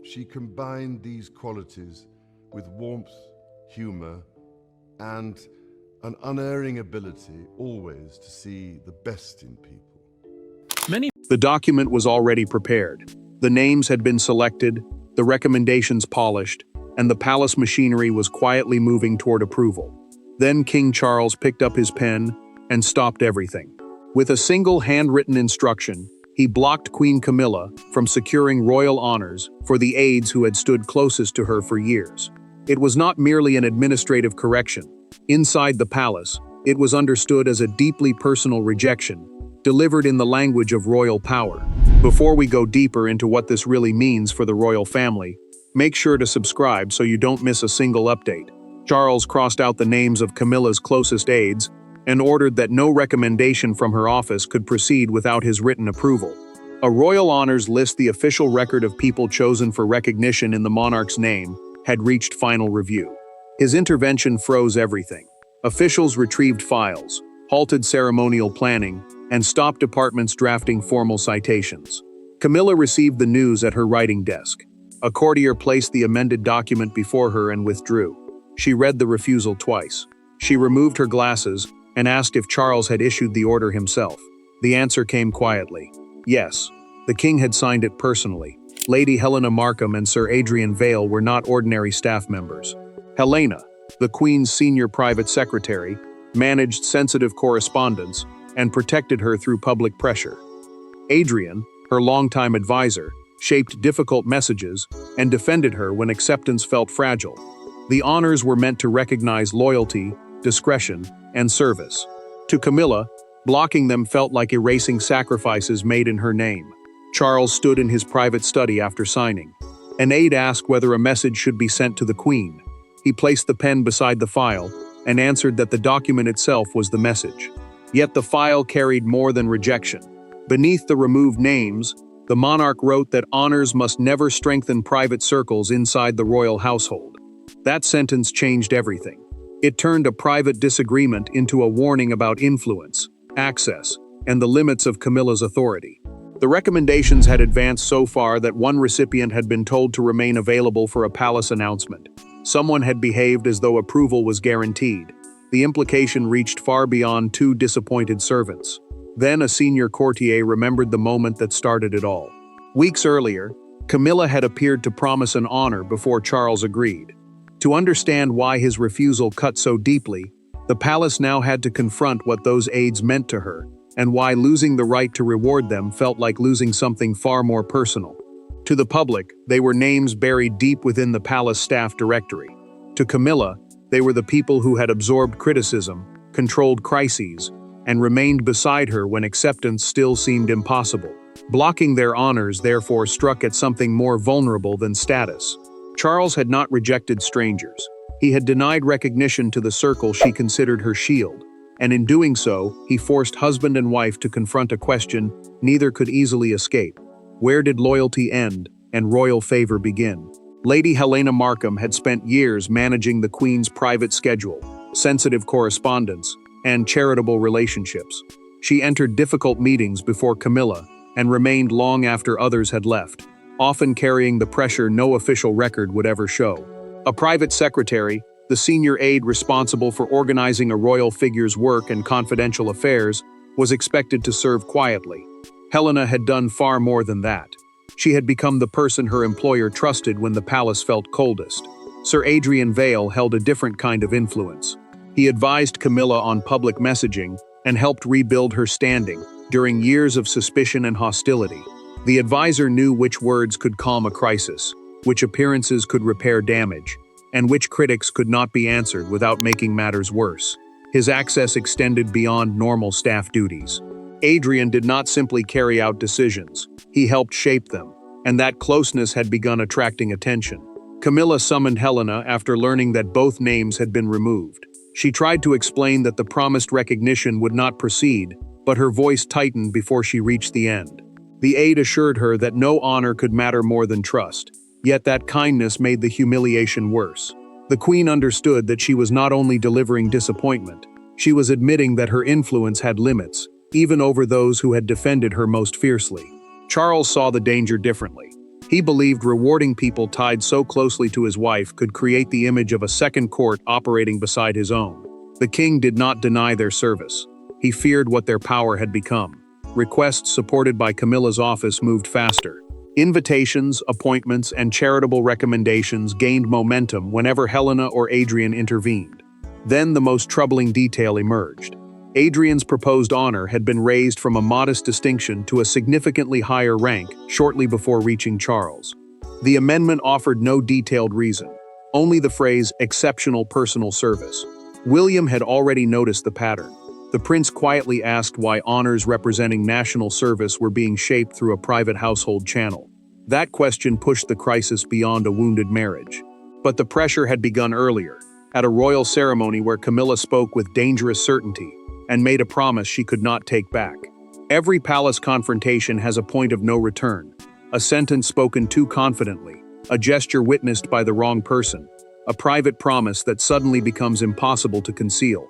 She combined these qualities with warmth, humor, and an unerring ability always to see the best in people. The document was already prepared. The names had been selected, the recommendations polished, and the palace machinery was quietly moving toward approval. Then King Charles picked up his pen and stopped everything. With a single handwritten instruction, he blocked Queen Camilla from securing royal honors for the aides who had stood closest to her for years. It was not merely an administrative correction. Inside the palace, it was understood as a deeply personal rejection, delivered in the language of royal power. Before we go deeper into what this really means for the royal family, make sure to subscribe so you don't miss a single update. Charles crossed out the names of Camilla's closest aides and ordered that no recommendation from her office could proceed without his written approval. A royal honors list, the official record of people chosen for recognition in the monarch's name, had reached final review. His intervention froze everything. Officials retrieved files, halted ceremonial planning, and stopped departments drafting formal citations. Camilla received the news at her writing desk. A courtier placed the amended document before her and withdrew. She read the refusal twice. She removed her glasses and asked if Charles had issued the order himself. The answer came quietly. Yes, the king had signed it personally. Lady Helena Markham and Sir Adrian Vale were not ordinary staff members. Helena, the Queen's senior private secretary, managed sensitive correspondence and protected her through public pressure. Adrian, her longtime advisor, shaped difficult messages and defended her when acceptance felt fragile. The honors were meant to recognize loyalty, discretion, and service. To Camilla, blocking them felt like erasing sacrifices made in her name. Charles stood in his private study after signing. An aide asked whether a message should be sent to the Queen. He placed the pen beside the file and answered that the document itself was the message. Yet the file carried more than rejection. Beneath the removed names, the monarch wrote that honors must never strengthen private circles inside the royal household. That sentence changed everything. It turned a private disagreement into a warning about influence, access, and the limits of Camilla's authority. The recommendations had advanced so far that one recipient had been told to remain available for a palace announcement. Someone had behaved as though approval was guaranteed. The implication reached far beyond two disappointed servants. Then a senior courtier remembered the moment that started it all. Weeks earlier, Camilla had appeared to promise an honor before Charles agreed. To understand why his refusal cut so deeply, the palace now had to confront what those aides meant to her, and why losing the right to reward them felt like losing something far more personal. To the public, they were names buried deep within the palace staff directory. To Camilla, they were the people who had absorbed criticism, controlled crises, and remained beside her when acceptance still seemed impossible. Blocking their honors therefore struck at something more vulnerable than status. Charles had not rejected strangers. He had denied recognition to the circle she considered her shield, and in doing so, he forced husband and wife to confront a question neither could easily escape. Where did loyalty end and royal favor begin? Lady Helena Markham had spent years managing the Queen's private schedule, sensitive correspondence, and charitable relationships. She entered difficult meetings before Camilla and remained long after others had left, often carrying the pressure no official record would ever show. A private secretary, the senior aide responsible for organizing a royal figure's work and confidential affairs, was expected to serve quietly. Helena had done far more than that. She had become the person her employer trusted when the palace felt coldest. Sir Adrian Vale held a different kind of influence. He advised Camilla on public messaging and helped rebuild her standing during years of suspicion and hostility. The advisor knew which words could calm a crisis, which appearances could repair damage, and which critics could not be answered without making matters worse. His access extended beyond normal staff duties. Adrian did not simply carry out decisions, he helped shape them, and that closeness had begun attracting attention. Camilla summoned Helena after learning that both names had been removed. She tried to explain that the promised recognition would not proceed, but her voice tightened before she reached the end. The aide assured her that no honor could matter more than trust, yet that kindness made the humiliation worse. The Queen understood that she was not only delivering disappointment, she was admitting that her influence had limits, even over those who had defended her most fiercely. Charles saw the danger differently. He believed rewarding people tied so closely to his wife could create the image of a second court operating beside his own. The king did not deny their service. He feared what their power had become. Requests supported by Camilla's office moved faster. Invitations, appointments, and charitable recommendations gained momentum whenever Helena or Adrian intervened. Then the most troubling detail emerged. Adrian's proposed honor had been raised from a modest distinction to a significantly higher rank shortly before reaching Charles. The amendment offered no detailed reason, only the phrase "exceptional personal service." William had already noticed the pattern. The prince quietly asked why honors representing national service were being shaped through a private household channel. That question pushed the crisis beyond a wounded marriage. But the pressure had begun earlier, at a royal ceremony where Camilla spoke with dangerous certainty and made a promise she could not take back. Every palace confrontation has a point of no return, a sentence spoken too confidently, a gesture witnessed by the wrong person, a private promise that suddenly becomes impossible to conceal.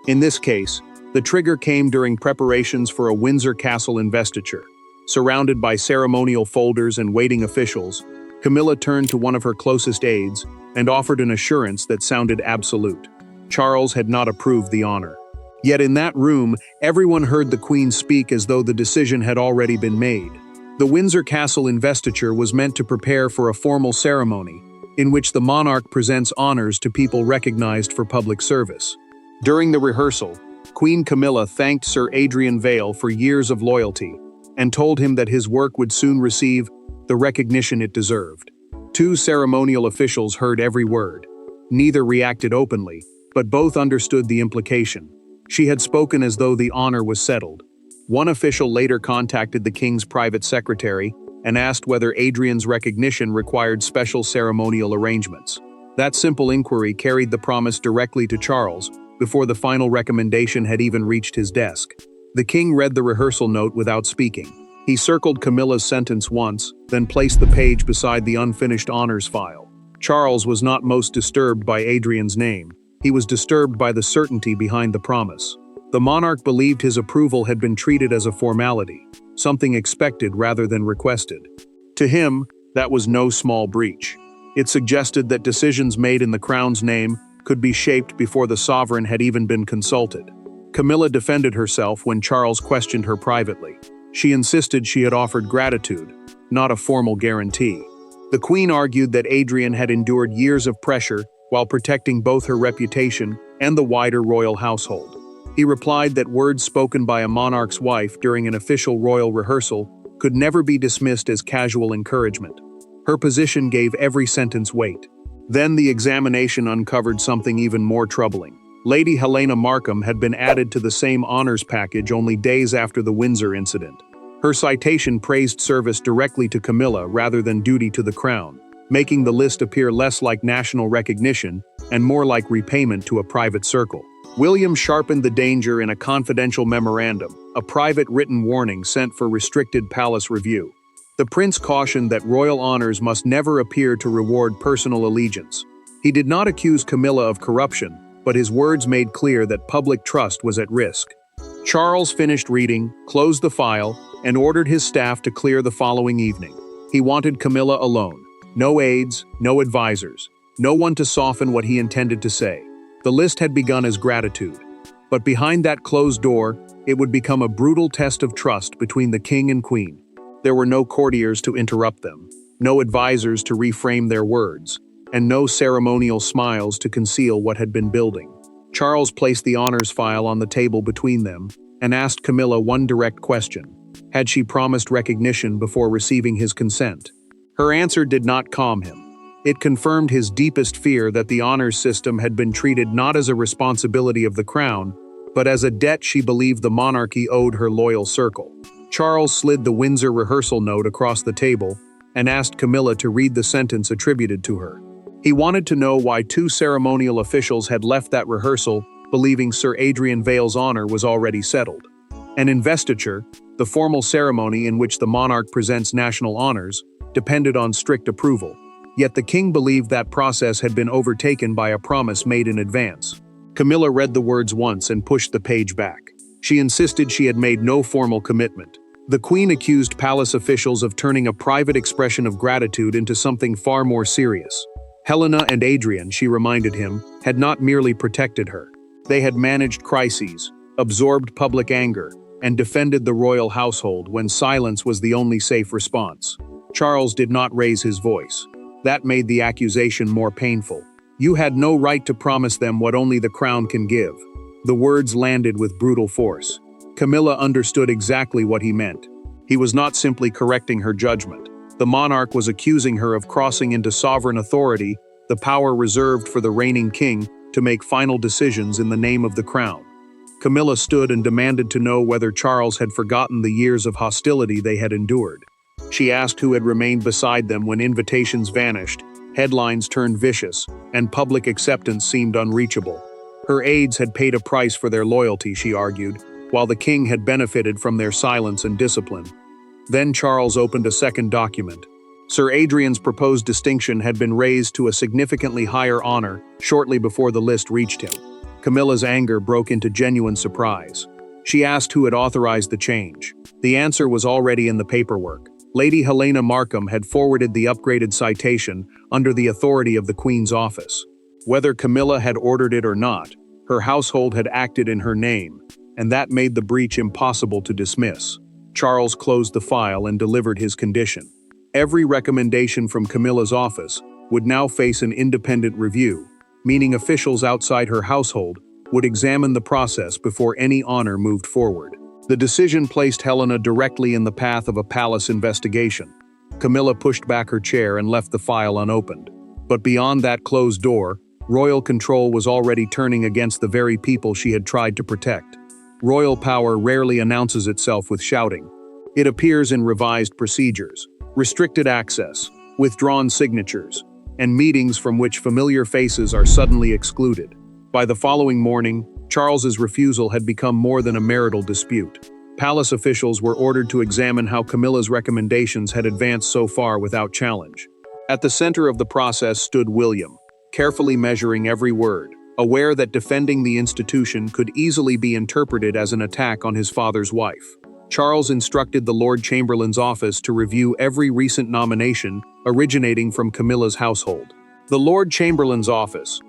In this case, the trigger came during preparations for a Windsor castle investiture. Surrounded by ceremonial folders and waiting officials, Camilla turned to one of her closest aides and offered an assurance that sounded absolute. Charles had not approved the honor. Yet in that room, everyone heard the Queen speak as though the decision had already been made. The Windsor Castle investiture was meant to prepare for a formal ceremony, in which the monarch presents honors to people recognized for public service. During the rehearsal, Queen Camilla thanked Sir Adrian Vale for years of loyalty, and told him that his work would soon receive the recognition it deserved. Two ceremonial officials heard every word. Neither reacted openly, but both understood the implication. She had spoken as though the honor was settled. One official later contacted the king's private secretary and asked whether Adrian's recognition required special ceremonial arrangements. That simple inquiry carried the promise directly to Charles, before the final recommendation had even reached his desk. The king read the rehearsal note without speaking. He circled Camilla's sentence once, then placed the page beside the unfinished honors file. Charles was not most disturbed by Adrian's name. He was disturbed by the certainty behind the promise. The monarch believed his approval had been treated as a formality, something expected rather than requested. To him, that was no small breach. It suggested that decisions made in the crown's name could be shaped before the sovereign had even been consulted. Camilla defended herself when Charles questioned her privately. She insisted she had offered gratitude, not a formal guarantee. The Queen argued that Adrian had endured years of pressure while protecting both her reputation and the wider royal household. He replied that words spoken by a monarch's wife during an official royal rehearsal could never be dismissed as casual encouragement. Her position gave every sentence weight. Then the examination uncovered something even more troubling. Lady Helena Markham had been added to the same honors package only days after the Windsor incident. Her citation praised service directly to Camilla rather than duty to the crown, making the list appear less like national recognition and more like repayment to a private circle. William sharpened the danger in a confidential memorandum, a private written warning sent for restricted palace review. The prince cautioned that royal honors must never appear to reward personal allegiance. He did not accuse Camilla of corruption, but his words made clear that public trust was at risk. Charles finished reading, closed the file, and ordered his staff to clear the following evening. He wanted Camilla alone. No aides, no advisors, no one to soften what he intended to say. The list had begun as gratitude, but behind that closed door, it would become a brutal test of trust between the king and queen. There were no courtiers to interrupt them, no advisors to reframe their words, and no ceremonial smiles to conceal what had been building. Charles placed the honors file on the table between them and asked Camilla one direct question. Had she promised recognition before receiving his consent? Her answer did not calm him. It confirmed his deepest fear that the honors system had been treated not as a responsibility of the crown, but as a debt she believed the monarchy owed her loyal circle. Charles slid the Windsor rehearsal note across the table and asked Camilla to read the sentence attributed to her. He wanted to know why two ceremonial officials had left that rehearsal believing Sir Adrian Vale's honor was already settled. An investiture, the formal ceremony in which the monarch presents national honors, depended on strict approval. Yet the king believed that process had been overtaken by a promise made in advance. Camilla read the words once and pushed the page back. She insisted she had made no formal commitment. The queen accused palace officials of turning a private expression of gratitude into something far more serious. Helena and Adrian, she reminded him, had not merely protected her. They had managed crises, absorbed public anger, and defended the royal household when silence was the only safe response. Charles did not raise his voice. That made the accusation more painful. "You had no right to promise them what only the crown can give." The words landed with brutal force. Camilla understood exactly what he meant. He was not simply correcting her judgment. The monarch was accusing her of crossing into sovereign authority, the power reserved for the reigning king to make final decisions in the name of the crown. Camilla stood and demanded to know whether Charles had forgotten the years of hostility they had endured. She asked who had remained beside them when invitations vanished, headlines turned vicious, and public acceptance seemed unreachable. Her aides had paid a price for their loyalty, she argued, while the king had benefited from their silence and discipline. Then Charles opened a second document. Sir Adrian's proposed distinction had been raised to a significantly higher honor shortly before the list reached him. Camilla's anger broke into genuine surprise. She asked who had authorized the change. The answer was already in the paperwork. Lady Helena Markham had forwarded the upgraded citation under the authority of the Queen's office. Whether Camilla had ordered it or not, her household had acted in her name, and that made the breach impossible to dismiss. Charles closed the file and delivered his condition. Every recommendation from Camilla's office would now face an independent review, meaning officials outside her household would examine the process before any honor moved forward. The decision placed Helena directly in the path of a palace investigation. Camilla pushed back her chair and left the file unopened. But beyond that closed door, royal control was already turning against the very people she had tried to protect. Royal power rarely announces itself with shouting. It appears in revised procedures, restricted access, withdrawn signatures, and meetings from which familiar faces are suddenly excluded. By the following morning, Charles's refusal had become more than a marital dispute. Palace officials were ordered to examine how Camilla's recommendations had advanced so far without challenge. At the center of the process stood William, carefully measuring every word, aware that defending the institution could easily be interpreted as an attack on his father's wife. Charles instructed the Lord Chamberlain's office to review every recent nomination originating from Camilla's household. The Lord Chamberlain's office,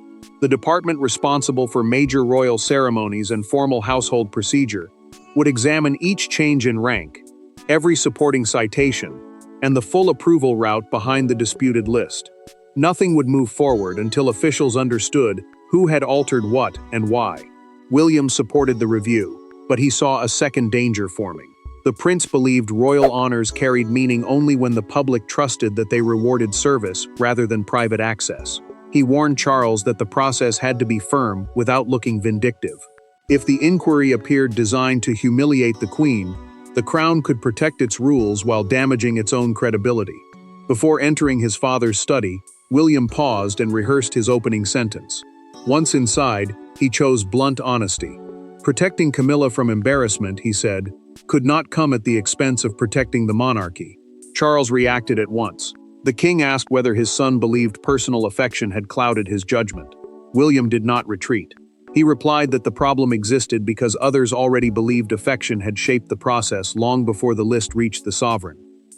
the department responsible for major royal ceremonies and formal household procedure, would examine each change in rank, every supporting citation, and the full approval route behind the disputed list. Nothing would move forward until officials understood who had altered what and why. William supported the review, but he saw a second danger forming. The prince believed royal honors carried meaning only when the public trusted that they rewarded service rather than private access. He warned Charles that the process had to be firm without looking vindictive. If the inquiry appeared designed to humiliate the queen, the crown could protect its rules while damaging its own credibility. Before entering his father's study, William paused and rehearsed his opening sentence. Once inside, he chose blunt honesty. Protecting Camilla from embarrassment, he said, could not come at the expense of protecting the monarchy. Charles reacted at once. The king asked whether his son believed personal affection had clouded his judgment. William did not retreat. He replied that the problem existed because others already believed affection had shaped the process long before the list reached the sovereign.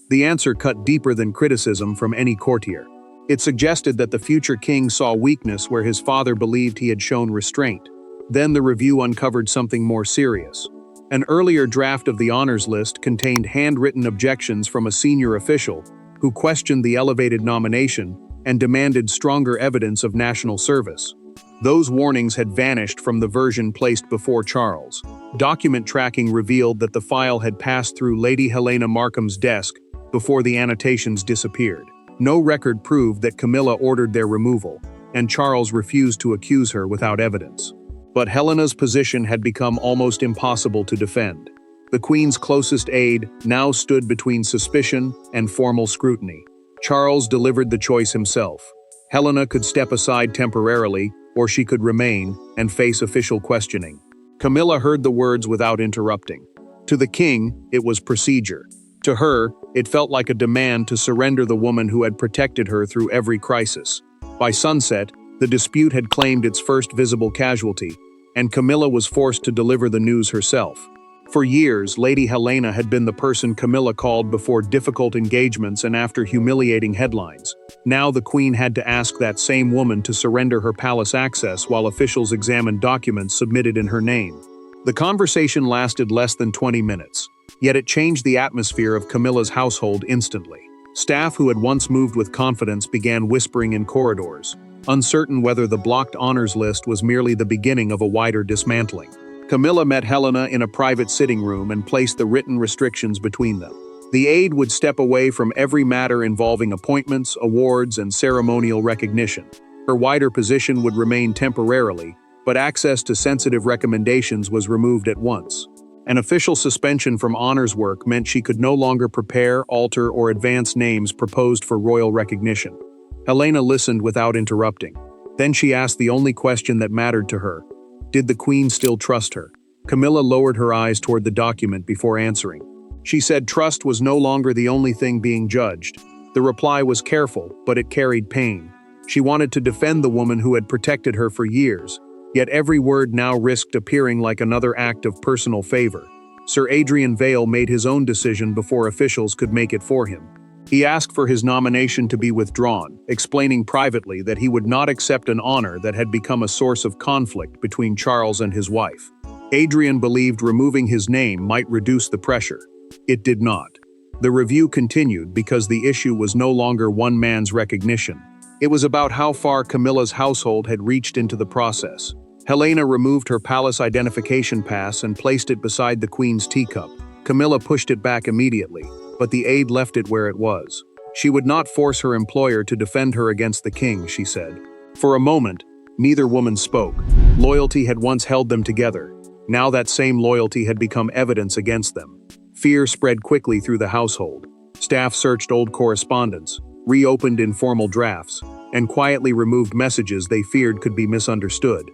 The answer cut deeper than criticism from any courtier. It suggested that the future king saw weakness where his father believed he had shown restraint. Then the review uncovered something more serious. An earlier draft of the honors list contained handwritten objections from a senior official who questioned the elevated nomination and demanded stronger evidence of national service. Those warnings had vanished from the version placed before Charles. Document tracking revealed that the file had passed through Lady Helena Markham's desk before the annotations disappeared. No record proved that Camilla ordered their removal, and Charles refused to accuse her without evidence. But Helena's position had become almost impossible to defend. The Queen's closest aide now stood between suspicion and formal scrutiny. Charles delivered the choice himself. Helena could step aside temporarily, or she could remain and face official questioning. Camilla heard the words without interrupting. To the king, it was procedure. To her, it felt like a demand to surrender the woman who had protected her through every crisis. By sunset, the dispute had claimed its first visible casualty, and Camilla was forced to deliver the news herself. For years, Lady Helena had been the person Camilla called before difficult engagements and after humiliating headlines. Now the queen had to ask that same woman to surrender her palace access while officials examined documents submitted in her name. The conversation lasted less than 20 minutes, yet it changed the atmosphere of Camilla's household instantly. Staff who had once moved with confidence began whispering in corridors, uncertain whether the blocked honors list was merely the beginning of a wider dismantling. Camilla met Helena in a private sitting room and placed the written restrictions between them. The aide would step away from every matter involving appointments, awards, and ceremonial recognition. Her wider position would remain temporarily, but access to sensitive recommendations was removed at once. An official suspension from honors work meant she could no longer prepare, alter, or advance names proposed for royal recognition. Helena listened without interrupting. Then she asked the only question that mattered to her. Did the queen still trust her? Camilla lowered her eyes toward the document before answering. She said trust was no longer the only thing being judged. The reply was careful, but it carried pain. She wanted to defend the woman who had protected her for years, yet every word now risked appearing like another act of personal favor. Sir Adrian Vale made his own decision before officials could make it for him. He asked for his nomination to be withdrawn, explaining privately that he would not accept an honor that had become a source of conflict between Charles and his wife. Adrian believed removing his name might reduce the pressure. It did not. The review continued because the issue was no longer one man's recognition. It was about how far Camilla's household had reached into the process. Helena removed her palace identification pass and placed it beside the queen's teacup. Camilla pushed it back immediately, but the aide left it where it was. She would not force her employer to defend her against the king, she said. For a moment, neither woman spoke. Loyalty had once held them together. Now that same loyalty had become evidence against them. Fear spread quickly through the household. Staff searched old correspondence, reopened informal drafts, and quietly removed messages they feared could be misunderstood.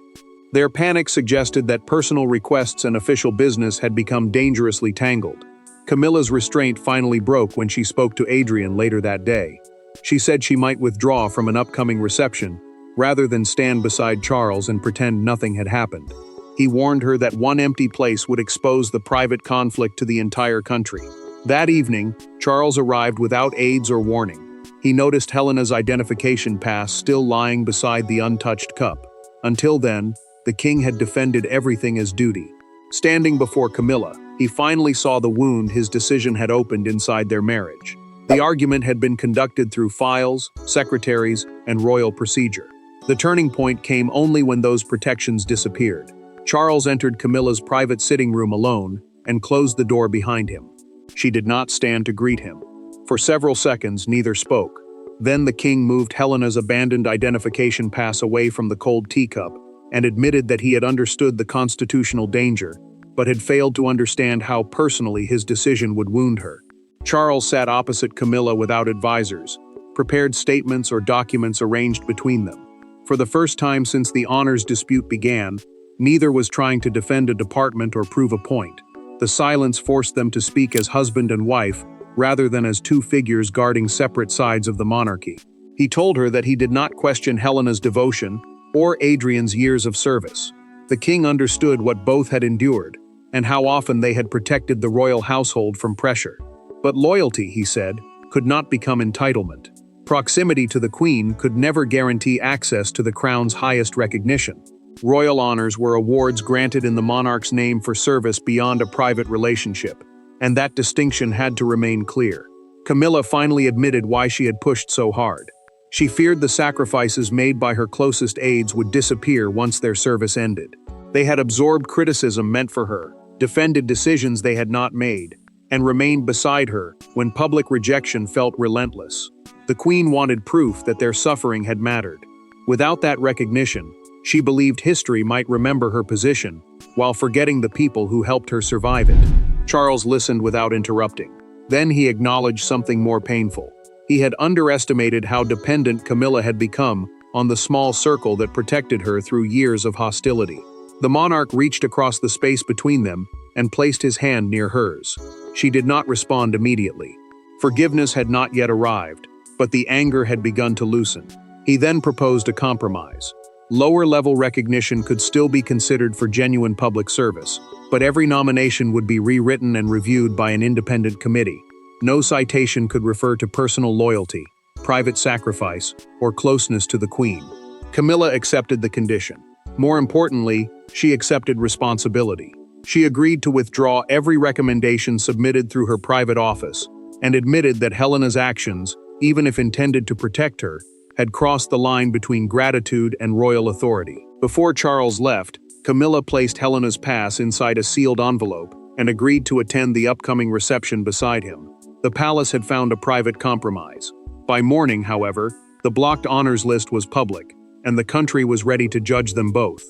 Their panic suggested that personal requests and official business had become dangerously tangled. Camilla's restraint finally broke when she spoke to Adrian later that day. She said she might withdraw from an upcoming reception, rather than stand beside Charles and pretend nothing had happened. He warned her that one empty place would expose the private conflict to the entire country. That evening, Charles arrived without aides or warning. He noticed Helena's identification pass still lying beside the untouched cup. Until then, the king had defended everything as duty. Standing before Camilla, he finally saw the wound his decision had opened inside their marriage. The argument had been conducted through files, secretaries, and royal procedure. The turning point came only when those protections disappeared. Charles entered Camilla's private sitting room alone and closed the door behind him. She did not stand to greet him. For several seconds, neither spoke. Then the king moved Helena's abandoned identification pass away from the cold teacup and admitted that he had understood the constitutional danger, but had failed to understand how personally his decision would wound her. Charles sat opposite Camilla without advisors, prepared statements or documents arranged between them. For the first time since the honors dispute began, neither was trying to defend a department or prove a point. The silence forced them to speak as husband and wife, rather than as two figures guarding separate sides of the monarchy. He told her that he did not question Helena's devotion or Adrian's years of service. The king understood what both had endured, and how often they had protected the royal household from pressure. But loyalty, he said, could not become entitlement. Proximity to the queen could never guarantee access to the crown's highest recognition. Royal honors were awards granted in the monarch's name for service beyond a private relationship, and that distinction had to remain clear. Camilla finally admitted why she had pushed so hard. She feared the sacrifices made by her closest aides would disappear once their service ended. They had absorbed criticism meant for her, defended decisions they had not made, and remained beside her when public rejection felt relentless. The queen wanted proof that their suffering had mattered. Without that recognition, she believed history might remember her position, while forgetting the people who helped her survive it. Charles listened without interrupting. Then he acknowledged something more painful. He had underestimated how dependent Camilla had become on the small circle that protected her through years of hostility. The monarch reached across the space between them and placed his hand near hers. She did not respond immediately. Forgiveness had not yet arrived, but the anger had begun to loosen. He then proposed a compromise. Lower-level recognition could still be considered for genuine public service, but every nomination would be rewritten and reviewed by an independent committee. No citation could refer to personal loyalty, private sacrifice, or closeness to the Queen. Camilla accepted the condition. More importantly, she accepted responsibility. She agreed to withdraw every recommendation submitted through her private office and admitted that Helena's actions, even if intended to protect her, had crossed the line between gratitude and royal authority. Before Charles left, Camilla placed Helena's pass inside a sealed envelope and agreed to attend the upcoming reception beside him. The palace had found a private compromise. By morning, however, the blocked honors list was public, and the country was ready to judge them both.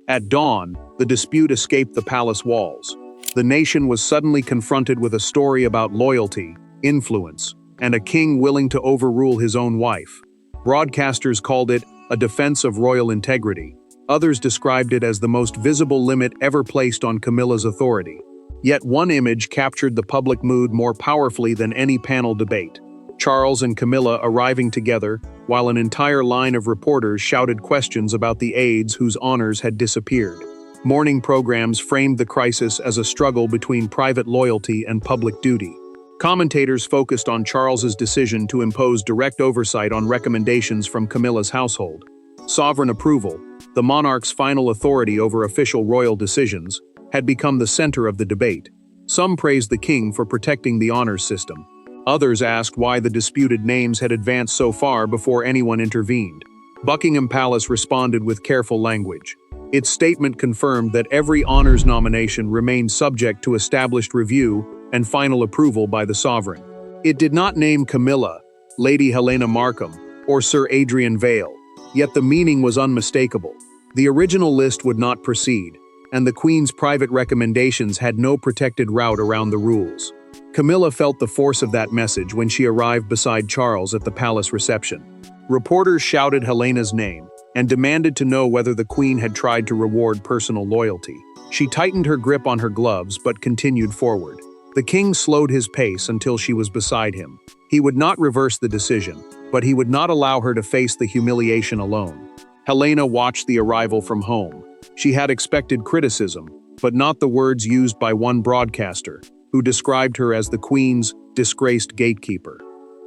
At dawn, the dispute escaped the palace walls. The nation was suddenly confronted with a story about loyalty, influence, and a king willing to overrule his own wife. Broadcasters called it a defense of royal integrity. Others described it as the most visible limit ever placed on Camilla's authority. Yet one image captured the public mood more powerfully than any panel debate. Charles and Camilla arriving together, while an entire line of reporters shouted questions about the aides whose honors had disappeared. Morning programs framed the crisis as a struggle between private loyalty and public duty. Commentators focused on Charles's decision to impose direct oversight on recommendations from Camilla's household. Sovereign approval, the monarch's final authority over official royal decisions, had become the center of the debate. Some praised the king for protecting the honors system. Others asked why the disputed names had advanced so far before anyone intervened. Buckingham Palace responded with careful language. Its statement confirmed that every honors nomination remained subject to established review and final approval by the sovereign. It did not name Camilla, Lady Helena Markham, or Sir Adrian Vale, yet the meaning was unmistakable. The original list would not proceed, and the Queen's private recommendations had no protected route around the rules. Camilla felt the force of that message when she arrived beside Charles at the palace reception. Reporters shouted Helena's name and demanded to know whether the Queen had tried to reward personal loyalty. She tightened her grip on her gloves but continued forward. The king slowed his pace until she was beside him. He would not reverse the decision, but he would not allow her to face the humiliation alone. Helena watched the arrival from home. She had expected criticism, but not the words used by one broadcaster, who described her as the Queen's disgraced gatekeeper.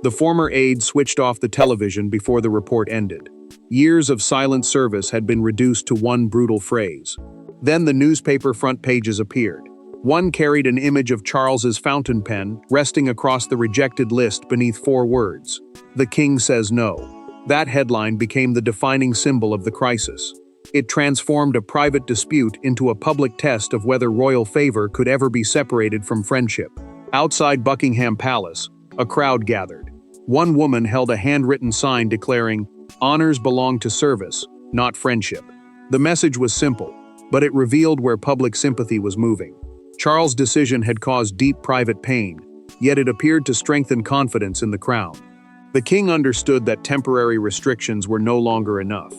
The former aide switched off the television before the report ended. Years of silent service had been reduced to one brutal phrase. Then the newspaper front pages appeared. One carried an image of Charles's fountain pen resting across the rejected list beneath 4 words. "The King says no." That headline became the defining symbol of the crisis. It transformed a private dispute into a public test of whether royal favor could ever be separated from friendship. Outside Buckingham Palace, a crowd gathered. One woman held a handwritten sign declaring, "Honors belong to service, not friendship." The message was simple, but it revealed where public sympathy was moving. Charles' decision had caused deep private pain, yet it appeared to strengthen confidence in the crown. The king understood that temporary restrictions were no longer enough.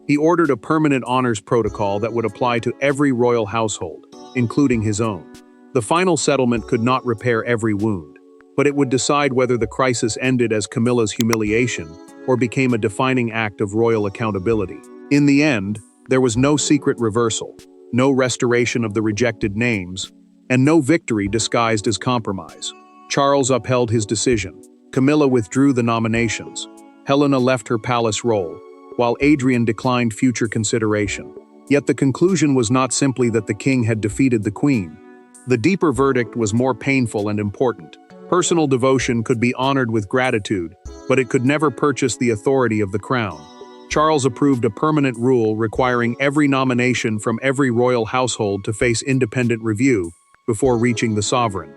He ordered a permanent honors protocol that would apply to every royal household, including his own. The final settlement could not repair every wound, but it would decide whether the crisis ended as Camilla's humiliation or became a defining act of royal accountability. In the end, there was no secret reversal, no restoration of the rejected names, and no victory disguised as compromise. Charles upheld his decision. Camilla withdrew the nominations. Helena left her palace role, while Adrian declined future consideration. Yet the conclusion was not simply that the king had defeated the Queen. The deeper verdict was more painful and important. Personal devotion could be honored with gratitude, but it could never purchase the authority of the crown. Charles approved a permanent rule requiring every nomination from every royal household to face independent review before reaching the sovereign.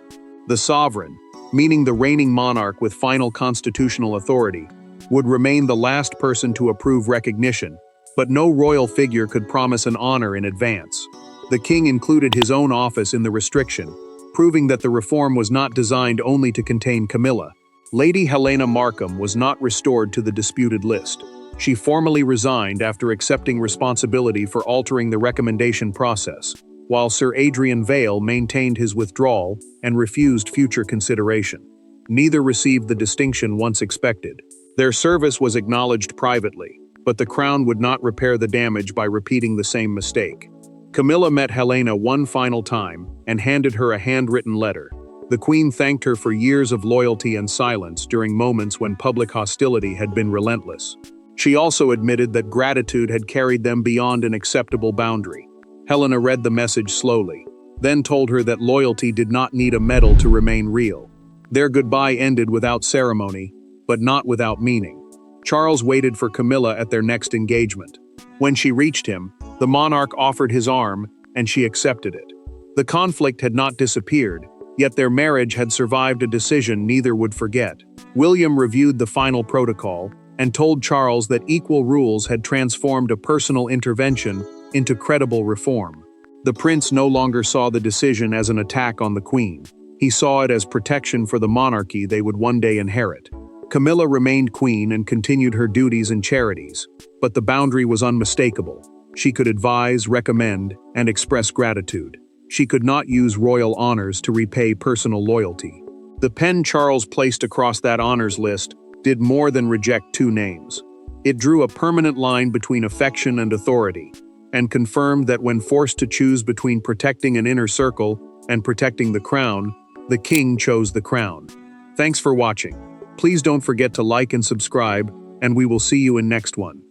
The sovereign, meaning the reigning monarch with final constitutional authority, would remain the last person to approve recognition, but no royal figure could promise an honor in advance. The king included his own office in the restriction, proving that the reform was not designed only to contain Camilla. Lady Helena Markham was not restored to the disputed list. She formally resigned after accepting responsibility for altering the recommendation process, while Sir Adrian Vale maintained his withdrawal and refused future consideration. Neither received the distinction once expected. Their service was acknowledged privately. but the crown would not repair the damage by repeating the same mistake. Camilla met Helena one final time and handed her a handwritten letter. The queen thanked her for years of loyalty and silence during moments when public hostility had been relentless. She also admitted that gratitude had carried them beyond an acceptable boundary. Helena read the message slowly, then told her that loyalty did not need a medal to remain real. Their goodbye ended without ceremony, but not without meaning. Charles waited for Camilla at their next engagement. When she reached him, the monarch offered his arm, and she accepted it. The conflict had not disappeared, yet their marriage had survived a decision neither would forget. William reviewed the final protocol and told Charles that equal rules had transformed a personal intervention into credible reform. The prince no longer saw the decision as an attack on the queen. He saw it as protection for the monarchy they would one day inherit. Camilla remained queen and continued her duties and charities, but the boundary was unmistakable. She could advise, recommend, and express gratitude. She could not use royal honors to repay personal loyalty. The pen Charles placed across that honors list did more than reject two names. It drew a permanent line between affection and authority, and confirmed that when forced to choose between protecting an inner circle and protecting the crown, the king chose the crown. Thanks for watching. Please don't forget to like and subscribe, and we will see you in next one.